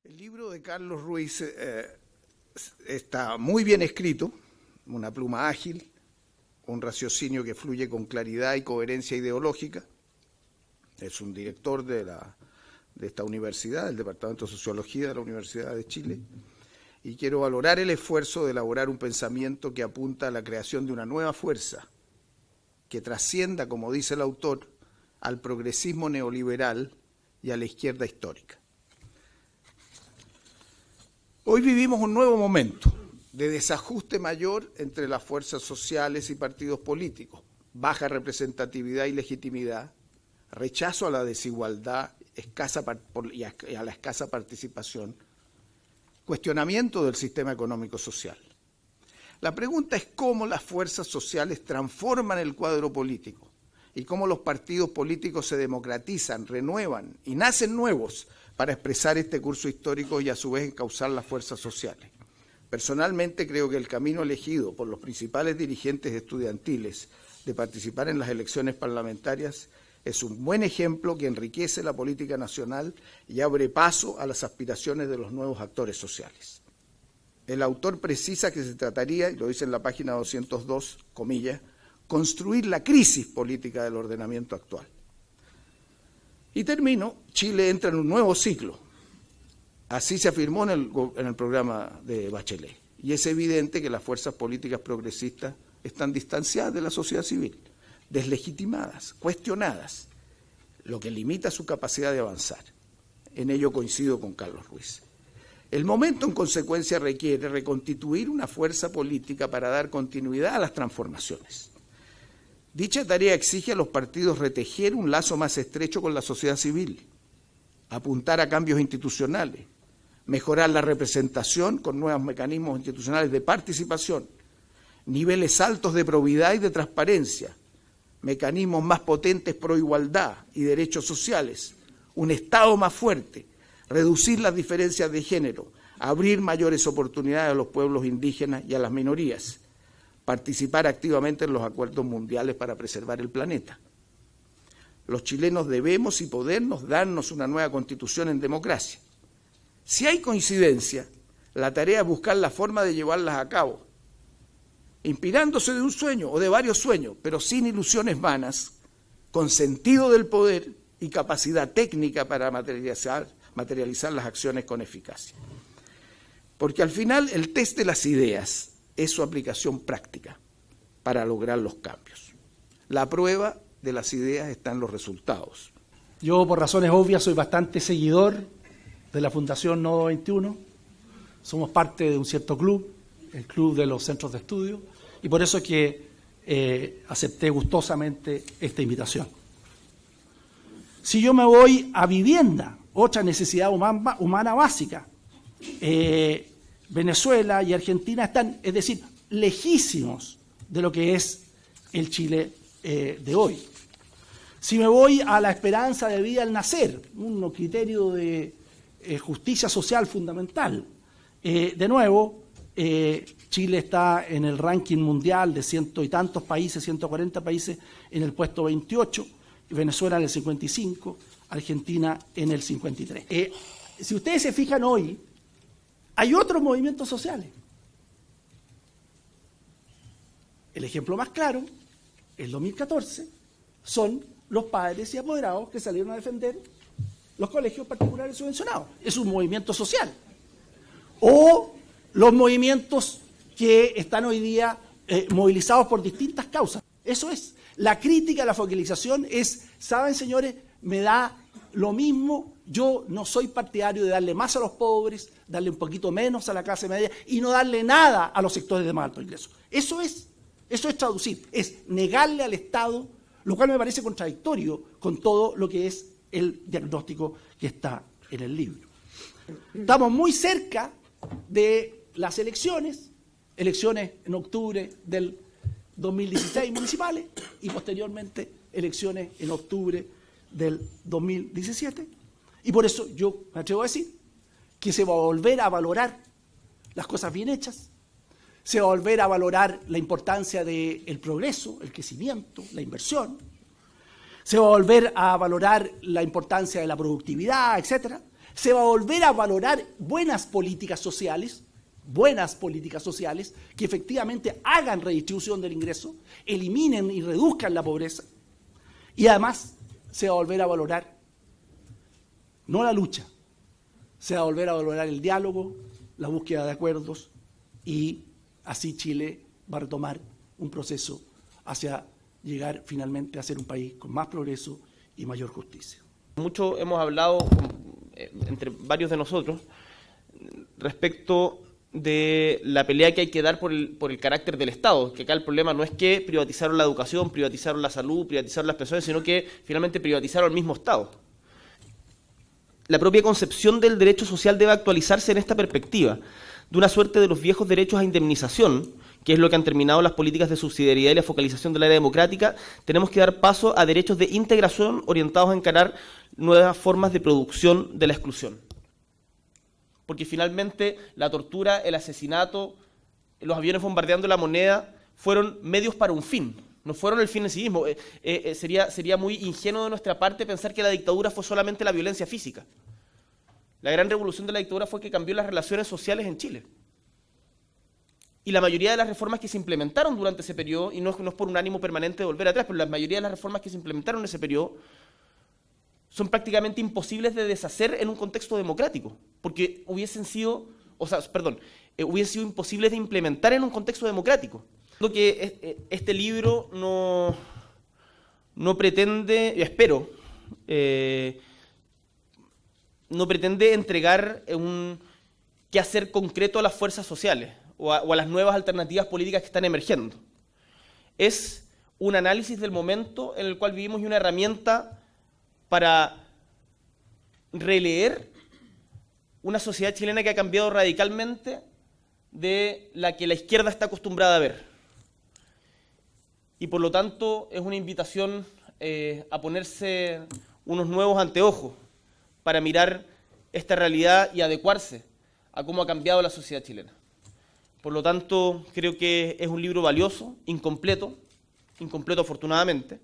El libro de Carlos Ruiz está muy bien escrito, una pluma ágil, un raciocinio que fluye con claridad y coherencia ideológica. Es un director de esta universidad, del Departamento de Sociología de la Universidad de Chile, y quiero valorar el esfuerzo de elaborar un pensamiento que apunta a la creación de una nueva fuerza que trascienda, como dice el autor, al progresismo neoliberal y a la izquierda histórica. Hoy vivimos un nuevo momento de desajuste mayor entre las fuerzas sociales y partidos políticos, baja representatividad y legitimidad, rechazo a la desigualdad y a la escasa participación, cuestionamiento del sistema económico-social. La pregunta es cómo las fuerzas sociales transforman el cuadro político y cómo los partidos políticos se democratizan, renuevan y nacen nuevos para expresar este curso histórico y a su vez encauzar las fuerzas sociales. Personalmente creo que el camino elegido por los principales dirigentes estudiantiles de participar en las elecciones parlamentarias es un buen ejemplo que enriquece la política nacional y abre paso a las aspiraciones de los nuevos actores sociales. El autor precisa que se trataría, y lo dice en la página 202, comillas, construir la crisis política del ordenamiento actual. Y termino, Chile entra en un nuevo ciclo. Así se afirmó en el programa de Bachelet. Y es evidente que las fuerzas políticas progresistas están distanciadas de la sociedad civil, deslegitimadas, cuestionadas, lo que limita su capacidad de avanzar. En ello coincido con Carlos Ruiz. El momento, en consecuencia, requiere reconstituir una fuerza política para dar continuidad a las transformaciones. Dicha tarea exige a los partidos retejer un lazo más estrecho con la sociedad civil, apuntar a cambios institucionales, mejorar la representación con nuevos mecanismos institucionales de participación, niveles altos de probidad y de transparencia, mecanismos más potentes pro igualdad y derechos sociales, un Estado más fuerte, reducir las diferencias de género, abrir mayores oportunidades a los pueblos indígenas y a las minorías, participar activamente en los acuerdos mundiales para preservar el planeta. Los chilenos debemos y podemos darnos una nueva constitución en democracia. Si hay coincidencia, la tarea es buscar la forma de llevarlas a cabo, inspirándose de un sueño o de varios sueños, pero sin ilusiones vanas, con sentido del poder y capacidad técnica para materializar las acciones con eficacia. Porque al final el test de las ideas es su aplicación práctica para lograr los cambios. La prueba de las ideas está en los resultados. Yo, por razones obvias, soy bastante seguidor de la Fundación Nodo 21. Somos parte de un cierto club, el Club de los Centros de Estudio, y por eso es que acepté gustosamente esta invitación. Si yo me voy a vivienda, otra necesidad humana básica, Venezuela y Argentina están, es decir, lejísimos de lo que es el Chile de hoy. Si me voy a la esperanza de vida al nacer, un criterio de justicia social fundamental, de nuevo, Chile está en el ranking mundial de ciento y tantos países, 140 países, en el puesto 28, Venezuela en el 55, Argentina en el 53. Si ustedes se fijan hoy, hay otros movimientos sociales. El ejemplo más claro, el 2014, son los padres y apoderados que salieron a defender los colegios particulares subvencionados. Es un movimiento social. O los movimientos que están hoy día movilizados por distintas causas. Eso es. La crítica, la focalización es, ¿saben, señores? Me da lo mismo. Yo no soy partidario de darle más a los pobres, darle un poquito menos a la clase media y no darle nada a los sectores de más alto ingreso. Eso es traducir, es negarle al Estado, lo cual me parece contradictorio con todo lo que es el diagnóstico que está en el libro. Estamos muy cerca de las elecciones en octubre del 2016 municipales y posteriormente elecciones en octubre del 2017. Y por eso yo me atrevo a decir que se va a volver a valorar las cosas bien hechas, se va a volver a valorar la importancia del progreso, el crecimiento, la inversión, se va a volver a valorar la importancia de la productividad, etcétera, Se va a volver a valorar buenas políticas sociales que efectivamente hagan redistribución del ingreso, eliminen y reduzcan la pobreza. Y además se va a volver a valorar no la lucha, se va a volver a valorar el diálogo, la búsqueda de acuerdos, y así Chile va a retomar un proceso hacia llegar finalmente a ser un país con más progreso y mayor justicia. Mucho hemos hablado entre varios de nosotros respecto de la pelea que hay que dar por el carácter del Estado, que acá el problema no es que privatizaron la educación, privatizaron la salud, privatizaron las pensiones, sino que finalmente privatizaron el mismo Estado. La propia concepción del derecho social debe actualizarse en esta perspectiva, de una suerte de los viejos derechos a indemnización, que es lo que han terminado las políticas de subsidiariedad y la focalización del área democrática. Tenemos que dar paso a derechos de integración orientados a encarar nuevas formas de producción de la exclusión. Porque finalmente la tortura, el asesinato, los aviones bombardeando la moneda fueron medios para un fin, no fueron el fin en sí mismo. Sería muy ingenuo de nuestra parte pensar que la dictadura fue solamente la violencia física. La gran revolución de la dictadura fue que cambió las relaciones sociales en Chile. Y la mayoría de las reformas que se implementaron durante ese periodo, y no es por un ánimo permanente de volver atrás, pero la mayoría de las reformas que se implementaron en ese periodo son prácticamente imposibles de deshacer en un contexto democrático, porque hubiesen sido imposibles de implementar en un contexto democrático. Lo que este libro no pretende, espero, no pretende entregar un quehacer concreto a las fuerzas sociales o a las nuevas alternativas políticas que están emergiendo. Es un análisis del momento en el cual vivimos y una herramienta para releer una sociedad chilena que ha cambiado radicalmente de la que la izquierda está acostumbrada a ver. Y por lo tanto es una invitación a ponerse unos nuevos anteojos para mirar esta realidad y adecuarse a cómo ha cambiado la sociedad chilena. Por lo tanto, creo que es un libro valioso, incompleto afortunadamente,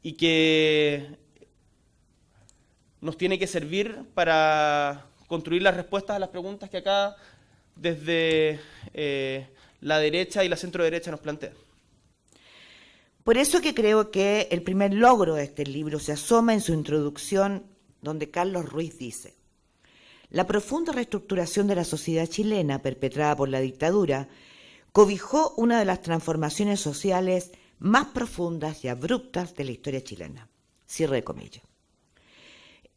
y que nos tiene que servir para construir las respuestas a las preguntas que acá desde la derecha y la centro-derecha nos plantean. Por eso que creo que el primer logro de este libro se asoma en su introducción, donde Carlos Ruiz dice: la profunda reestructuración de la sociedad chilena perpetrada por la dictadura cobijó una de las transformaciones sociales más profundas y abruptas de la historia chilena. Cierre de comillas.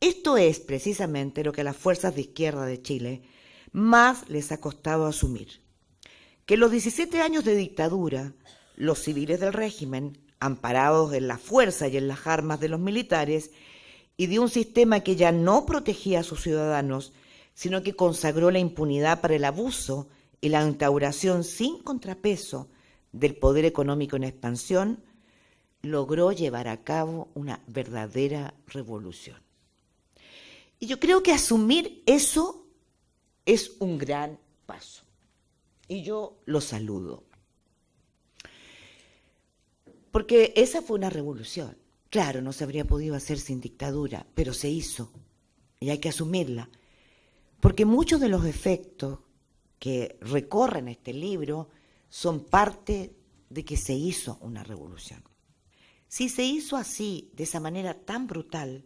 Esto es precisamente lo que a las fuerzas de izquierda de Chile más les ha costado asumir. Que en los 17 años de dictadura, los civiles del régimen, amparados en la fuerza y en las armas de los militares, y de un sistema que ya no protegía a sus ciudadanos, sino que consagró la impunidad para el abuso y la instauración sin contrapeso del poder económico en expansión, logró llevar a cabo una verdadera revolución. Y yo creo que asumir eso es un gran paso. Y yo lo saludo. Porque esa fue una revolución. Claro, no se habría podido hacer sin dictadura, pero se hizo. Y hay que asumirla. Porque muchos de los efectos que recorren este libro son parte de que se hizo una revolución. Si se hizo así, de esa manera tan brutal,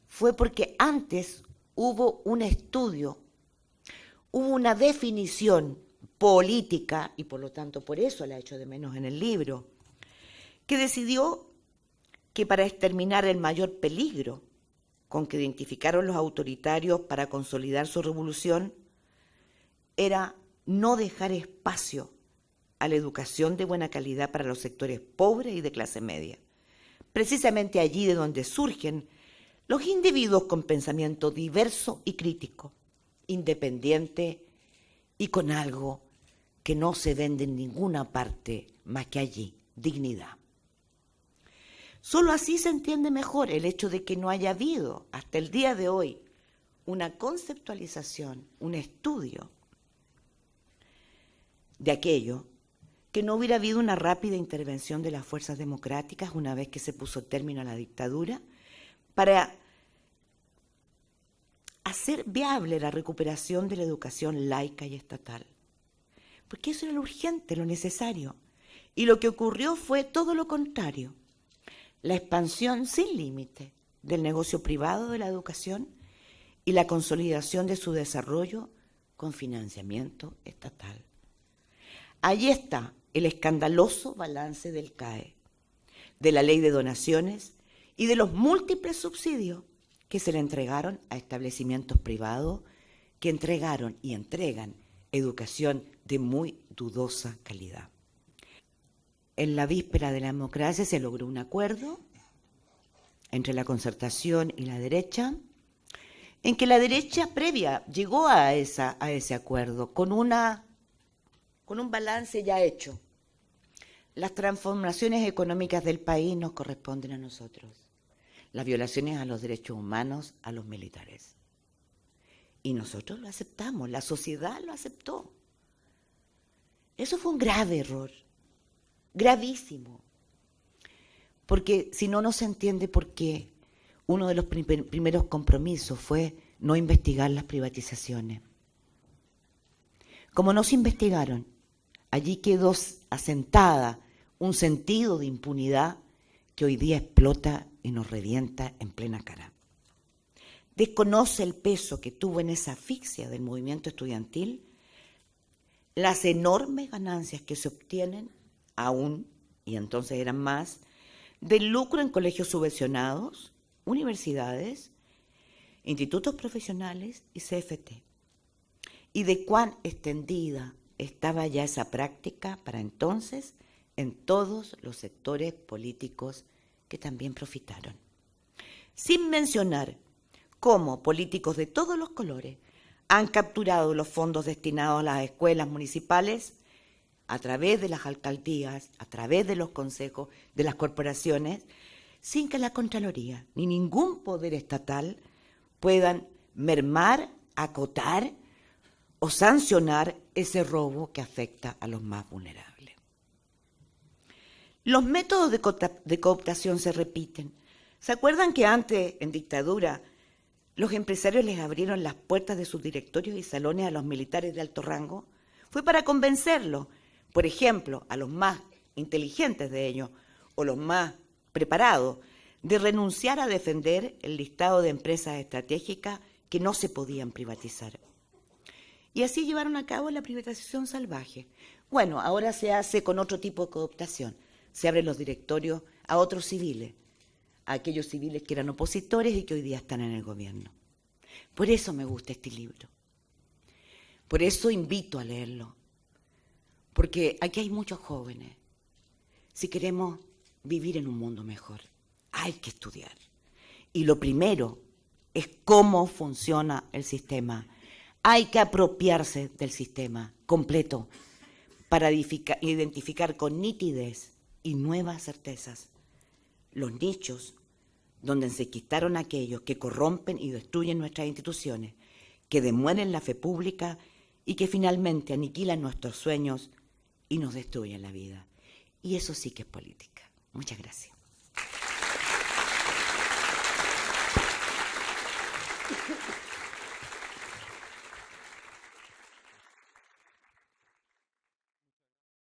fue porque antes hubo un estudio, hubo una definición política, y por lo tanto por eso la echo de menos en el libro, que decidió que para exterminar el mayor peligro con que identificaron los autoritarios para consolidar su revolución era no dejar espacio a la educación de buena calidad para los sectores pobres y de clase media, precisamente allí de donde surgen los individuos con pensamiento diverso y crítico, independiente y con algo que no se vende en ninguna parte más que allí, dignidad. Solo así se entiende mejor el hecho de que no haya habido hasta el día de hoy una conceptualización, un estudio de aquello, que no hubiera habido una rápida intervención de las fuerzas democráticas una vez que se puso término a la dictadura para hacer viable la recuperación de la educación laica y estatal. Porque eso era lo urgente, lo necesario. Y lo que ocurrió fue todo lo contrario. La expansión sin límite del negocio privado de la educación y la consolidación de su desarrollo con financiamiento estatal. Allí está el escandaloso balance del CAE, de la ley de donaciones y de los múltiples subsidios que se le entregaron a establecimientos privados que entregaron y entregan educación de muy dudosa calidad. En la víspera de la democracia se logró un acuerdo entre la concertación y la derecha, en que la derecha previa llegó a ese acuerdo con un balance ya hecho. Las transformaciones económicas del país nos corresponden a nosotros. Las violaciones a los derechos humanos a los militares. Y nosotros lo aceptamos, la sociedad lo aceptó. Eso fue un grave error, gravísimo. Porque si no, no se entiende por qué uno de los primeros compromisos fue no investigar las privatizaciones. Como no se investigaron, allí quedó asentada un sentido de impunidad que hoy día explota y nos revienta en plena cara. Desconoce el peso que tuvo en esa asfixia del movimiento estudiantil, las enormes ganancias que se obtienen aún, y entonces eran más, del lucro en colegios subvencionados, universidades, institutos profesionales y CFT, y de cuán extendida estaba ya esa práctica para entonces en todos los sectores políticos que también profitaron. Sin mencionar cómo políticos de todos los colores han capturado los fondos destinados a las escuelas municipales a través de las alcaldías, a través de los consejos, de las corporaciones, sin que la Contraloría ni ningún poder estatal puedan mermar, acotar o sancionar ese robo que afecta a los más vulnerables. Los métodos de cooptación se repiten. ¿Se acuerdan que antes, en dictadura, los empresarios les abrieron las puertas de sus directorios y salones a los militares de alto rango? Fue para convencerlos, por ejemplo, a los más inteligentes de ellos o los más preparados, de renunciar a defender el listado de empresas estratégicas que no se podían privatizar. Y así llevaron a cabo la privatización salvaje. Bueno, ahora se hace con otro tipo de cooptación. Se abren los directorios a otros civiles, a aquellos civiles que eran opositores y que hoy día están en el gobierno. Por eso me gusta este libro. Por eso invito a leerlo. Porque aquí hay muchos jóvenes. Si queremos vivir en un mundo mejor, hay que estudiar. Y lo primero es cómo funciona el sistema. Hay que apropiarse del sistema completo para identificar con nitidez y nuevas certezas los nichos donde se quitaron aquellos que corrompen y destruyen nuestras instituciones, que demuelen la fe pública y que finalmente aniquilan nuestros sueños y nos destruyen la vida. Y eso sí que es política. Muchas gracias.